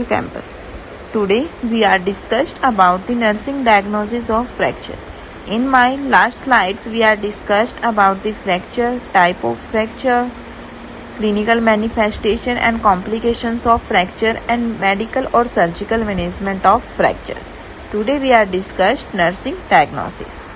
campus. Today we are discussed about the nursing diagnosis of fracture. In my last slides we are discussed about the fracture, type of fracture, clinical manifestation and complications of fracture and medical or surgical management of fracture. Today we are discussed nursing diagnosis.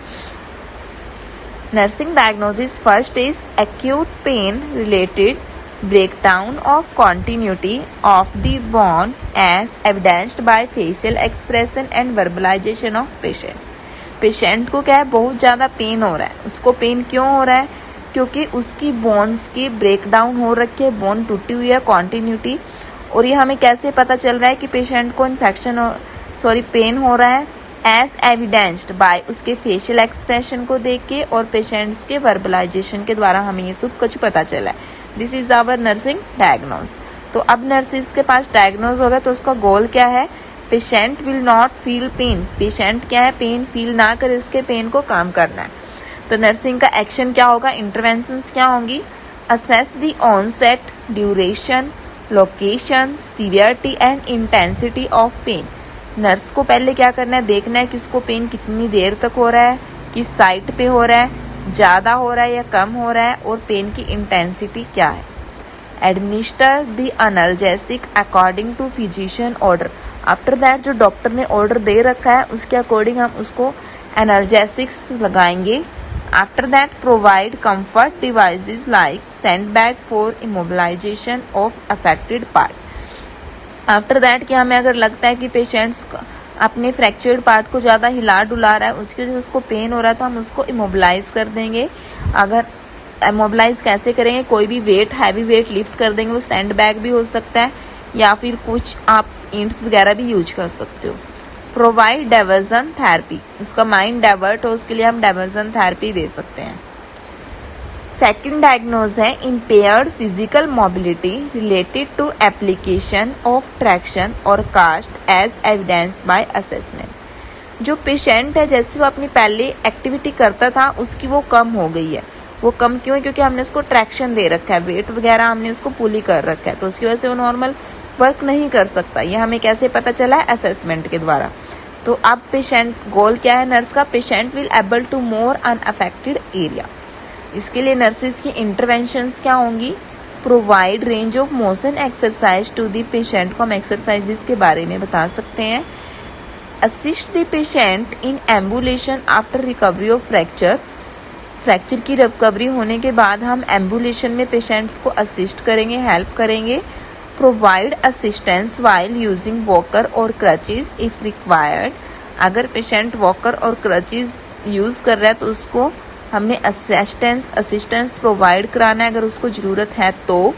Nursing diagnosis first is acute pain related breakdown of continuity of the bone as evidenced by facial expression and verbalization of patient. Patient को क्या है, बहुत ज़्यादा pen हो रहा है. उसको pen क्यों हो रहा है? क्योंकि उसकी बोन्स की ब्रेकडाउन हो रखी है, बोन टूटी हुई है, कॉन्टिन्यूटी. और ये हमें कैसे पता चल रहा है कि पेशेंट को पेन हो रहा है? एज एविडेंस्ड बाय उसके फेशियल एक्सप्रेशन को देख के और पेशेंट्स के वर्बलाइजेशन के द्वारा हमें ये सब कुछ पता चला है. This is our nursing diagnose. तो अब नर्सिस के पास डायग्नोज होगा तो उसका गोल क्या है? Patient will not feel pain. Patient क्या है, पेन फील ना करे, उसके पेन को कम करना है. तो नर्सिंग का एक्शन क्या होगा, इंटरवेंशंस क्या होंगी? Assess the onset, duration, location, severity and intensity of pain. Nurse को पहले क्या करना है, देखना है कि उसको पेन कितनी देर तक हो रहा है, किस साइट पे हो रहा है, ज़्यादा हो रहा है या कम हो रहा है, और पेन की इंटेंसिटी क्या है. Administer the analgesic according to physician order. After that जो डॉक्टर ने ऑर्डर दे रखा है उसके अकॉर्डिंग हम उसको एनाल्जेसिक्स लगाएंगे. After that provide comfort devices like sandbag for immobilisation of affected part. After that कि हमें अगर लगता है कि पेशेंट्स अपने फ्रैक्चर्ड पार्ट को ज़्यादा हिला डुला रहा है, उसकी वजह से उसको पेन हो रहा है, तो हम उसको इमोबिलाइज कर देंगे. अगर इमोबिलाइज कैसे करेंगे, कोई भी वेट, हैवी वेट लिफ्ट कर देंगे. वो सैंड बैग भी हो सकता है या फिर कुछ आप इंट्स वगैरह भी यूज कर सकते हो. Provide diversion therapy. उसका माइंड डाइवर्ट हो उसके लिए हम डाइवर्जन थेरेपी दे सकते हैं. सेकेंड डायग्नोज है impaired physical mobility related to application of traction और cast as evidenced by assessment. जो पेशेंट है, जैसे वो अपनी पहले एक्टिविटी करता था उसकी वो कम हो गई है. वो कम क्यों है? क्योंकि हमने उसको ट्रैक्शन दे रखा है, वेट वगैरह हमने उसको पुली कर रखा है, तो उसकी वजह से वो नॉर्मल वर्क नहीं कर सकता. ये हमें कैसे पता चला है? असेसमेंट के द्वारा. तो अब पेशेंट गोल क्या है नर्स का? Patient will able to more unaffected area. इसके लिए नर्सिस की इंटरवेंशंस क्या होंगी? Provide range of motion exercise to the patient. को हम एक्सरसाइजेस के बारे में बता सकते हैं. Assist the patient in ambulation after recovery of fracture. Fracture की रिकवरी होने के बाद हम एम्बुलेशन में पेशेंट्स को असिस्ट करेंगे, हेल्प करेंगे. Provide assistance while using walker और क्रचेज इफ रिक्वायर्ड. अगर पेशेंट वॉकर और क्रचेज यूज कर रहा है तो उसको हमने असिस्टेंस प्रोवाइड कराना है अगर उसको ज़रूरत है तो.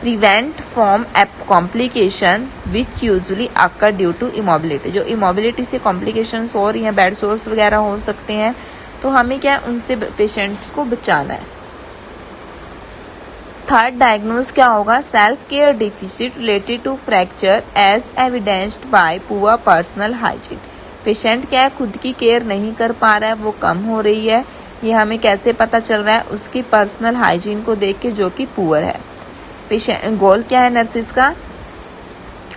Prevent from complication which usually occur due to immobility. जो इमोबिलिटी से कॉम्प्लिकेशंस हो रही हैं, बेड सोर्स वगैरह हो सकते हैं, तो हमें क्या उनसे पेशेंट्स को बचाना है. थर्ड डायग्नोज क्या होगा? Self care deficit related to fracture as evidenced by poor personal hygiene. Patient क्या है, खुद की केयर नहीं कर पा रहा है, वो कम हो रही है. ये हमें कैसे पता चल रहा है? उसकी पर्सनल हाइजीन को देख के, जो कि पुअर है. पेशेंट गोल क्या है नर्सिस का?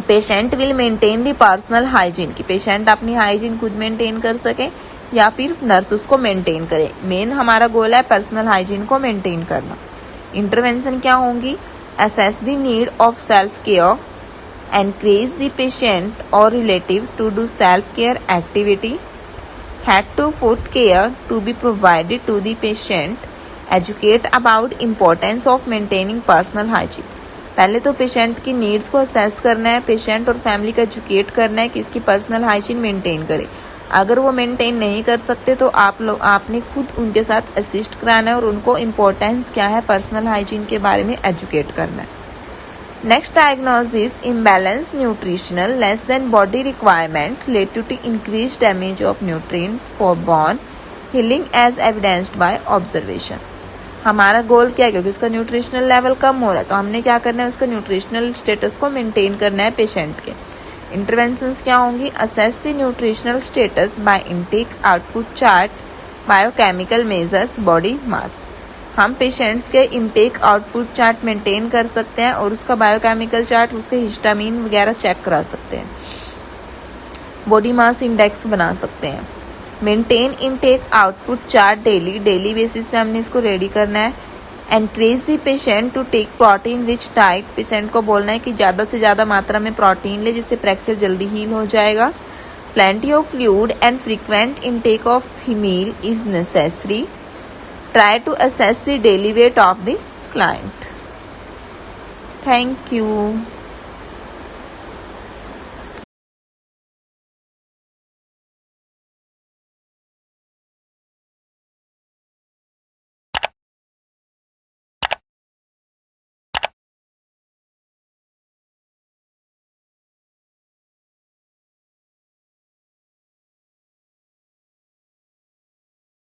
Patient will maintain the personal hygiene. की पेशेंट अपनी हाइजीन खुद मेंटेन कर सके या फिर नर्स उसको मेंटेन करे. मेन हमारा गोल है पर्सनल हाइजीन को मेंटेन करना. इंटरवेंशन क्या होंगी? Assess the need of self care, encourage the patient और relative to do self care activity. Head to foot care to be provided to the patient. Educate about importance of maintaining personal hygiene. पहले तो patient की needs को assess करना है, patient और family को educate करना है कि इसकी पर्सनल हाइजीन मेंटेन करे. अगर वो मेंटेन नहीं कर सकते तो आपने खुद उनके साथ असिस्ट कराना है और उनको इम्पोर्टेंस क्या है पर्सनल हाइजीन के बारे में एजुकेट करना है. Next diagnosis imbalance nutritional less than body requirement related to increase damage of nutrient for bone healing as evidenced by observation. हमारा गोल क्या है? क्योंकि उसका न्यूट्रिशनल लेवल कम हो रहा है तो हमने क्या करना है? उसका न्यूट्रिशनल स्टेटस को मेंटेन करना है पेशेंट के. इंटरवेंशंस क्या होंगी? Assess the nutritional status bye intake, output chart, biochemical measures, body mass. हम पेशेंट्स के इनटेक आउटपुट चार्ट मेंटेन कर सकते हैं और उसका बायोकेमिकल चार्ट, उसके हिस्टामिन वगैरह चेक करा सकते हैं, बॉडी मास इंडेक्स बना सकते हैं। Maintain intake output chart daily basis पे हमने इसको रेडी करना है। Encourage the patient to take protein rich diet, patient को बोलना है कि ज़्यादा से ज़्यादा मात्रा में प्रोटीन ले, जिससे फ्रैक्चर जल्दी हील हो जाएगा। Plenty of fluid and frequent intake of meal is necessary. Try to assess the daily weight of the client. Thank you.